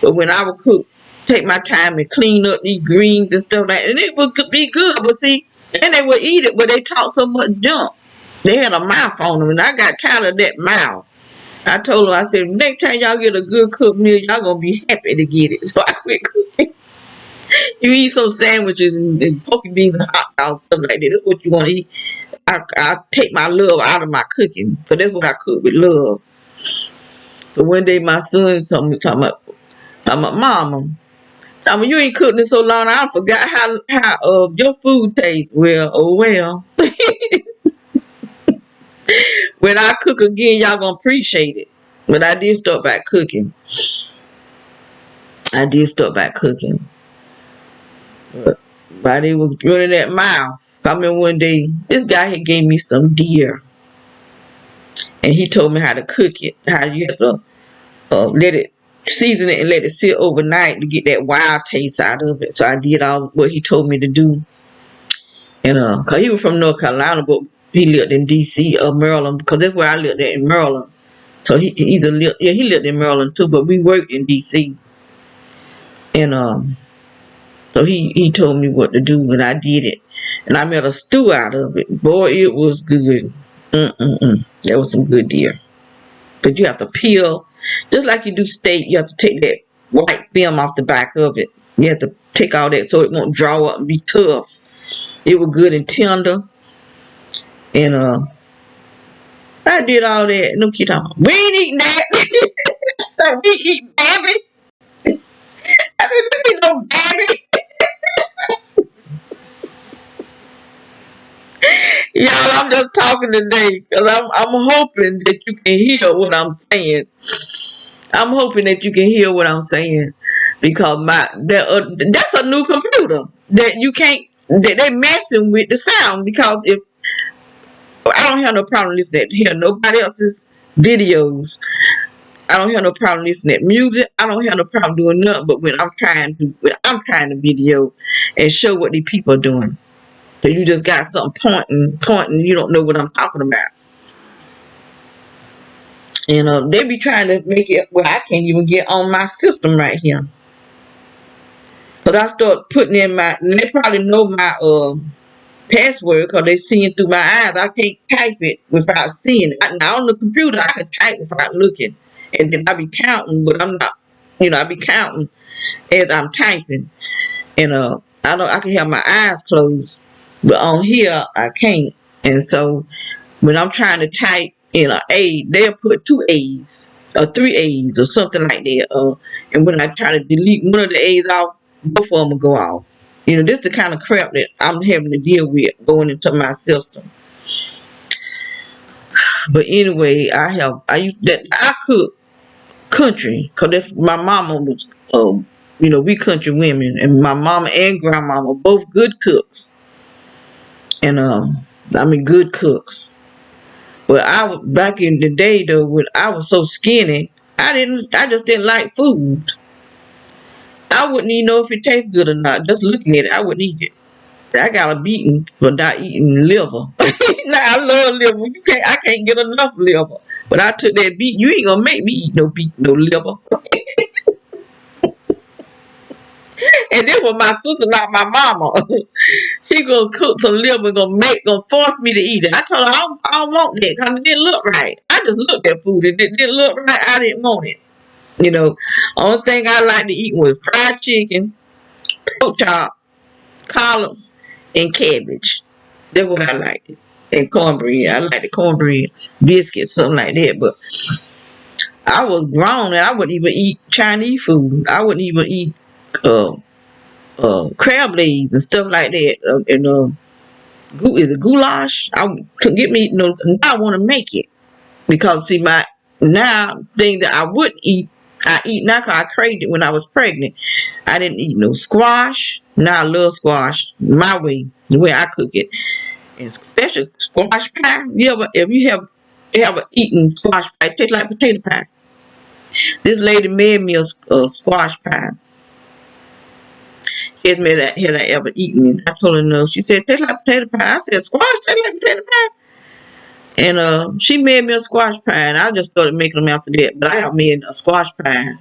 but when I would take my time and clean up these greens and stuff like that, and it would be good. But see, and they would eat it, but they talk so much junk. They had a mouth on them, and I got tired of that mouth. I told them, I said, next time y'all get a good cooked meal, y'all gonna be happy to get it. So I quit cooking. You eat some sandwiches and poke beans and hot dogs, stuff like that. That's what you want to eat. I take my love out of my cooking, but that's what I cook with love. So one day my son told me, talking about mama, you ain't cooking it so long, I forgot how your food tastes. Well, oh well. When I cook again, y'all gonna appreciate it. But I did start back cooking. But while they was running that mouth, I remember one day, this guy had gave me some deer. And he told me how to cook it. How you have to season it and let it sit overnight to get that wild taste out of it. So I did all what he told me to do. And because he was from North Carolina, but he lived in D.C. or Maryland, because that's where I lived at, in Maryland. So he lived in Maryland too, but we worked in D.C. And so he told me what to do, and I did it. And I made a stew out of it. Boy, it was good. That was some good deer. But you have to peel, just like you do steak, you have to take that white film off the back of it. You have to take all that so it won't draw up and be tough. It was good and tender. And I did all that. No kid talking, we ain't eating that. We eat baby. I said, this ain't no baby. Y'all, I'm just talking today because I'm hoping that you can hear what I'm saying. I'm hoping that you can hear what I'm saying, because that's a new computer that you can't, that they messing with the sound, because if I don't have no problem listening to hear nobody else's videos. I don't have no problem listening to music. I don't have no problem doing nothing. But when I'm trying to video and show what these people are doing. So you just got something pointing, you don't know what I'm talking about. And they be trying to make it where I can't even get on my system right here. Because I start putting in and they probably know password because they seeing through my eyes. I can't type it without seeing it. Now on the computer, I can type without looking, and then I be counting, but I'm not. I be counting as I'm typing, and I can have my eyes closed, but on here I can't. And so when I'm trying to type in a A, they'll put two A's or three A's or something like that. And when I try to delete one of the A's off, both of them will go off. This the kind of crap that I'm having to deal with going into my system. But anyway, I cook country because that's my mama was. We country women, and my mama and grandmama both good cooks, and good cooks. But back in the day though, when I was so skinny, I just didn't like food. I wouldn't even know if it tastes good or not. Just looking at it, I wouldn't eat it. I got a beating for not eating liver. Now I love liver. I can't get enough liver. But I took that beat. You ain't gonna make me eat no beat, no liver. And this was my sister, not my mama. She gonna cook some liver, gonna force me to eat it. I told her I don't want that because it didn't look right. I just looked at food and it didn't look right. I didn't want it. Only thing I like to eat was fried chicken, pork chop, collards, and cabbage. That's what I liked. And cornbread. I like the cornbread, biscuits, something like that. But I was grown and I wouldn't even eat Chinese food. I wouldn't even eat crab legs and stuff like that. Is it goulash? I couldn't get me. Now I want to make it because see my now thing that I wouldn't eat. I eat now because I craved it when I was pregnant. I didn't eat no squash. Now I love squash my way, the way I cook it. And especially squash pie. If you have eaten squash pie, it tastes like potato pie. This lady made me a squash pie. She asked me that had I ever eaten it. I told her no. She said, tastes like potato pie. I said, squash tastes like potato pie. And she made me a squash pie, and I just started making them after that. But I have made a squash pie.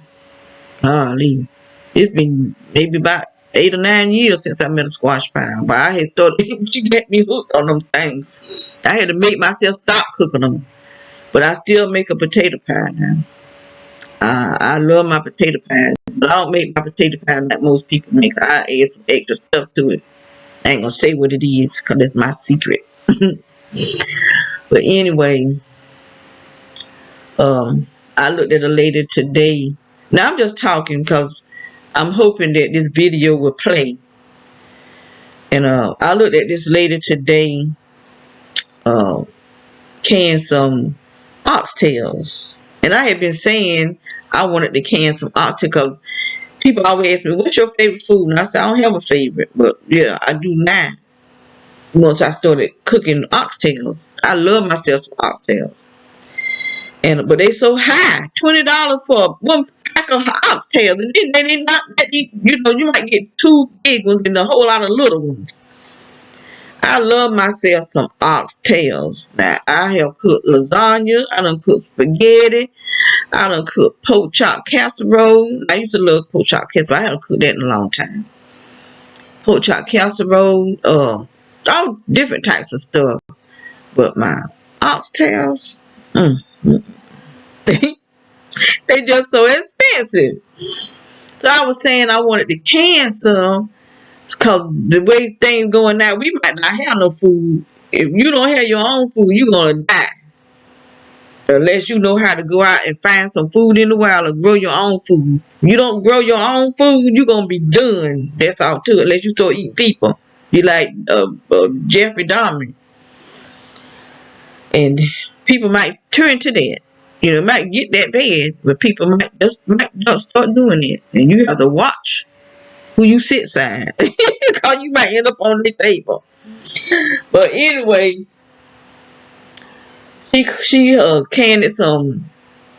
Golly. It's been maybe about 8 or 9 years since I made a squash pie. But I had started, she got me hooked on them things. I had to make myself stop cooking them. But I still make a potato pie now. I love my potato pies, but I don't make my potato pie like most people make. I add some extra stuff to it. I ain't gonna say what it is because it's my secret. But anyway, I looked at a lady today. Now I'm just talking because I'm hoping that this video will play. And I looked at this lady today can some oxtails. And I had been saying I wanted to can some oxtails because people always ask me, what's your favorite food? And I said, I don't have a favorite. But yeah, I do now. Once I started cooking oxtails. I love myself some oxtails. But they so high. $20 for one pack of oxtails. And they not that you might get 2 big ones and a whole lot of little ones. I love myself some oxtails. Now, I have cooked lasagna. I done cooked spaghetti. I done cooked pork chop casserole. I used to love pork chop casserole. I haven't cooked that in a long time. Pork chop casserole. All different types of stuff. But my oxtails, they just so expensive. So I was saying I wanted to can some. Because the way things going now, we might not have no food. If you don't have your own food, you're going to die. Unless you know how to go out and find some food in the wild or grow your own food. If you don't grow your own food, you're going to be done. That's all too. Unless you start eating people. You like Jeffrey Dahmer. And people might turn to that. Might get that bad. But people might just start doing it. And you have to watch who you sit side. Because you might end up on the table. But anyway, she canned some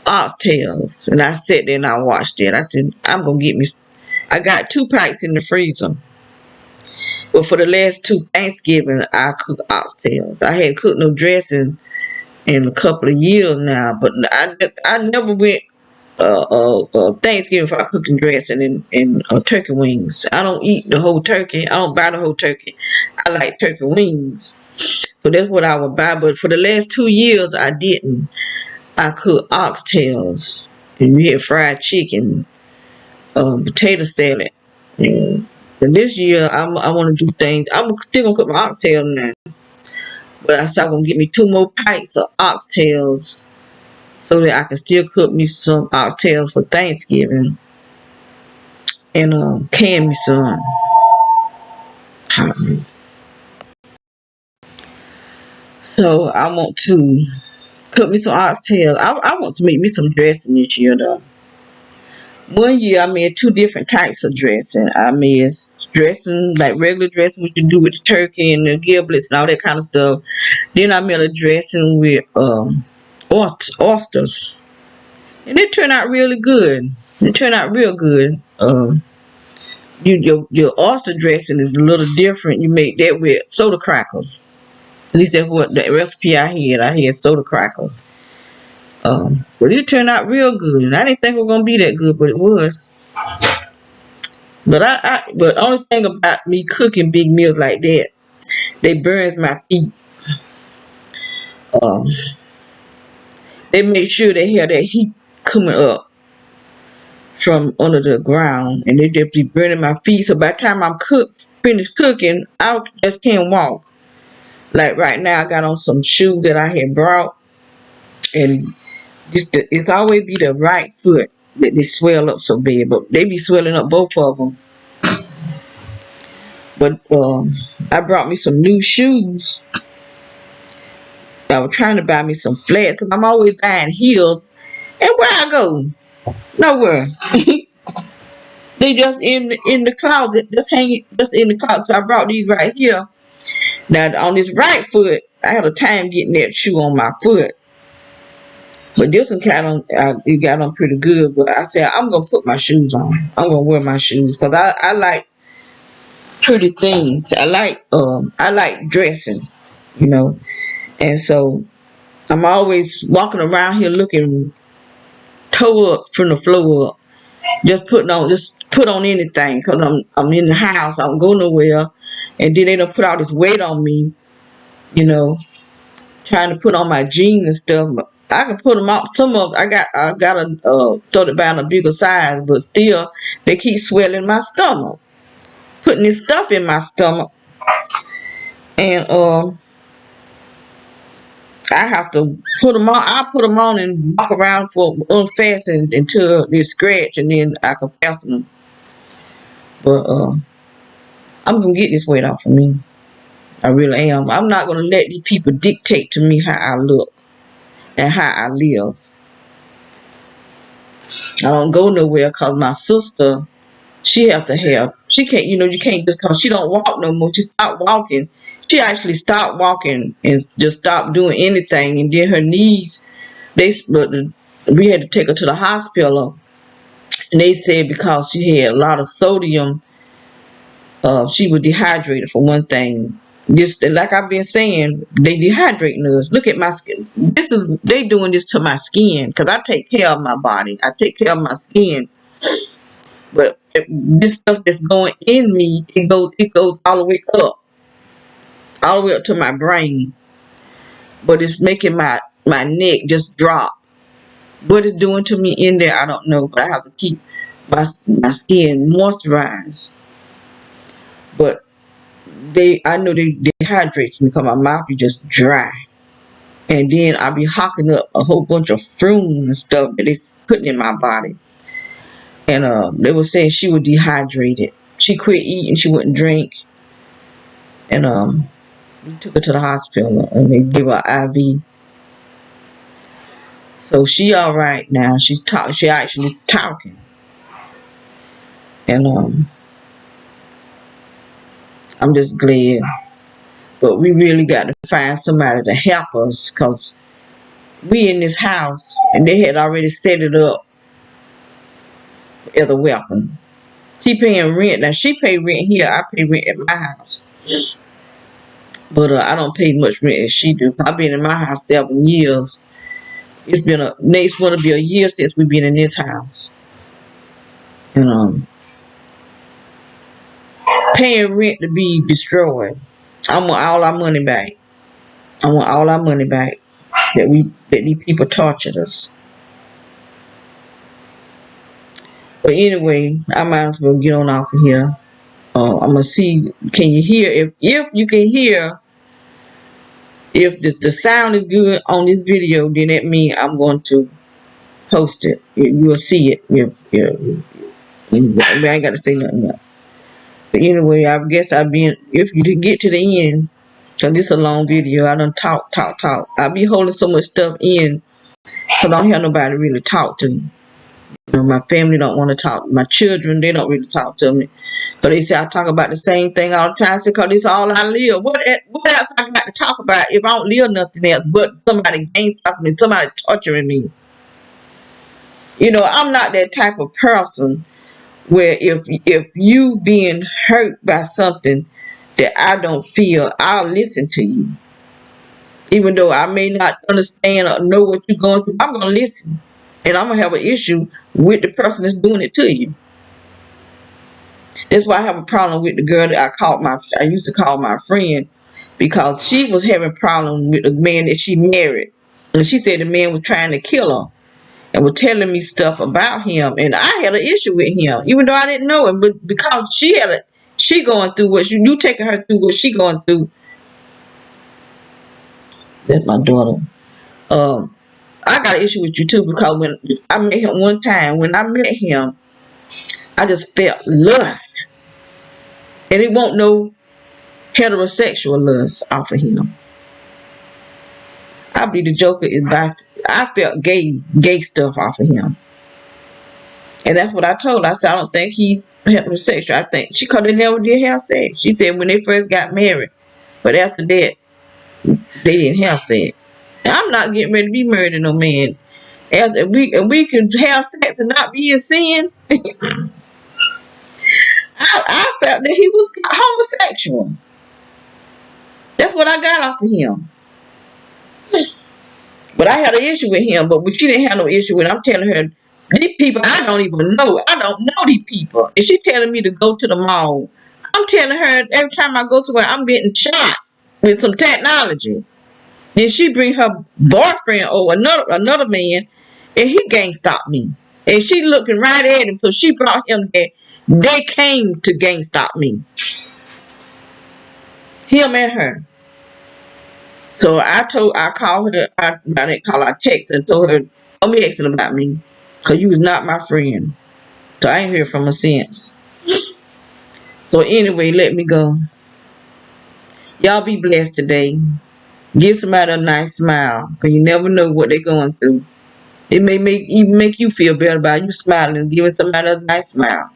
oxtails. And I sat there and I watched it. I said, I'm going to get me. I got 2 packs in the freezer. But for the last 2 Thanksgiving, I cooked oxtails. I hadn't cooked no dressing in a couple of years now. But I never went Thanksgiving for cooking dressing and turkey wings. I don't eat the whole turkey. I don't buy the whole turkey. I like turkey wings. So that's what I would buy. But for the last 2 years, I didn't. I cooked oxtails. And we had fried chicken, potato salad. And this year, I want to do things. I'm still going to cook my oxtails now. But I said I'm going to get me 2 more pints of oxtails so that I can still cook me some oxtails for Thanksgiving. And can me some. So I want to cook me some oxtails. I want to make me some dressing this year though. One year I made 2 different types of dressing. I made dressing like regular dressing, which you do with the turkey and the giblets and all that kind of stuff. Then I made a dressing with oysters, and it turned out really good. It turned out real good. Your oyster dressing is a little different. You make that with soda crackers. At least that's what the recipe I had. I had soda crackers. But it turned out real good. And I didn't think it was gonna be that good, but it was. But the only thing about me cooking big meals like that, they burns my feet. Um, they make sure they have that heat coming up from under the ground, and they just be burning my feet. So by the time I'm finished cooking, I just can't walk. Like right now, I got on some shoes that I had brought, and it's always be the right foot that they swell up so bad, but they be swelling up both of them. But I brought me some new shoes. I was trying to buy me some flats because I'm always buying heels. And where I go? Nowhere. They just in the closet, just hanging, just in the closet. So I brought these right here. Now on this right foot, I had a time getting that shoe on my foot. But this one it got on pretty good. But I said I'm gonna put my shoes on. I'm gonna wear my shoes because I like pretty things. I like dressing, you know. And so I'm always walking around here looking toe up from the floor up. Just put on anything because I'm in the house. I don't go nowhere. And then they don't put all this weight on me, you know, trying to put on my jeans and stuff. But I can put them out. Some of I got to throw it down a bigger size, but still they keep swelling my stomach, putting this stuff in my stomach, and I have to put them on. I put them on and walk around for unfastened until they scratch, and then I can fasten them. But I'm gonna get this weight off of me. I really am. I'm not gonna let these people dictate to me how I look and how I live. I don't go nowhere because my sister, she have to help. She can't, you can't just because she don't walk no more. She stopped walking. She actually stopped walking and just stopped doing anything. And then her knees, we had to take her to the hospital. And they said because she had a lot of sodium, she was dehydrated for one thing. This, like I've been saying, they dehydrating us. Look at my skin. They doing this to my skin because I take care of my body. I take care of my skin. But this stuff that's going in me, it goes all the way up to my brain. But it's making my neck just drop. What it's doing to me in there, I don't know. But I have to keep my skin moisturized. But I know they dehydrates me because my mouth is just dry. And then I'll be hocking up a whole bunch of fumes and stuff that it's putting in my body. And they were saying she was dehydrated. She quit eating. She wouldn't drink. And we took her to the hospital and they gave her IV. So she all right now. She actually talking. And I'm just glad. But we really got to find somebody to help us because we in this house and they had already set it up as a weapon. She paying rent. Now she pay rent here. I pay rent at my house. But I don't pay much rent as she do. I've been in my house 7 years. It's been next one to be a year since we've been in this house. And paying rent to be destroyed. I want all our money back. I want all our money back that these people tortured us. But anyway, I might as well get on off of here. I'm gonna see. Can you hear? If you can hear, if the sound is good on this video, then that means I'm going to post it. You'll see it. I ain't got to say nothing else. But anyway, I guess if you did get to the end, because this is a long video, I done talk. I be holding so much stuff in because I don't have nobody to really talk to. My family don't want to talk. My children, they don't really talk to me. But they say I talk about the same thing all the time because it's all I live. What else I got to talk about if I don't live nothing else but somebody gangster me, somebody torturing me? I'm not that type of person where if you being hurt by something that I don't feel, I'll listen to you. Even though I may not understand or know what you're going through, I'm going to listen. And I'm going to have an issue with the person that's doing it to you. That's why I have a problem with the girl that I used to call my friend, because she was having problems with the man that she married. And she said the man was trying to kill her and was telling me stuff about him. And I had an issue with him, even though I didn't know him. But because she going through what you taking her through what she going through. That's my daughter. I got an issue with you too, because when I met him one time, when I met him, I just felt lust. And it won't no heterosexual lust off of him. I be the joker I felt gay stuff off of him. And that's what I told her. I said, I don't think he's heterosexual. I think because they never did have sex. She said when they first got married. But after that, they didn't have sex. Now, I'm not getting ready to be married to no man. And we can have sex and not be in sin. I felt that he was homosexual. That's what I got off of him. But I had an issue with him, but she didn't have no issue with him. I'm telling her, these people I don't even know. I don't know these people. And she's telling me to go to the mall. I'm telling her every time I go somewhere, I'm getting shot with some technology. Then she bring her boyfriend or another man, and he gang stop me. And she looking right at him, so she brought him there. They came to gang stop me. Him and her. So I called her, I didn't call her, I texted and told her, don't be asking about me, because you was not my friend. So I ain't heard from her since. So anyway, let me go. Y'all be blessed today. Give somebody a nice smile, because you never know what they're going through. It may even make you feel better about you smiling and giving somebody a nice smile.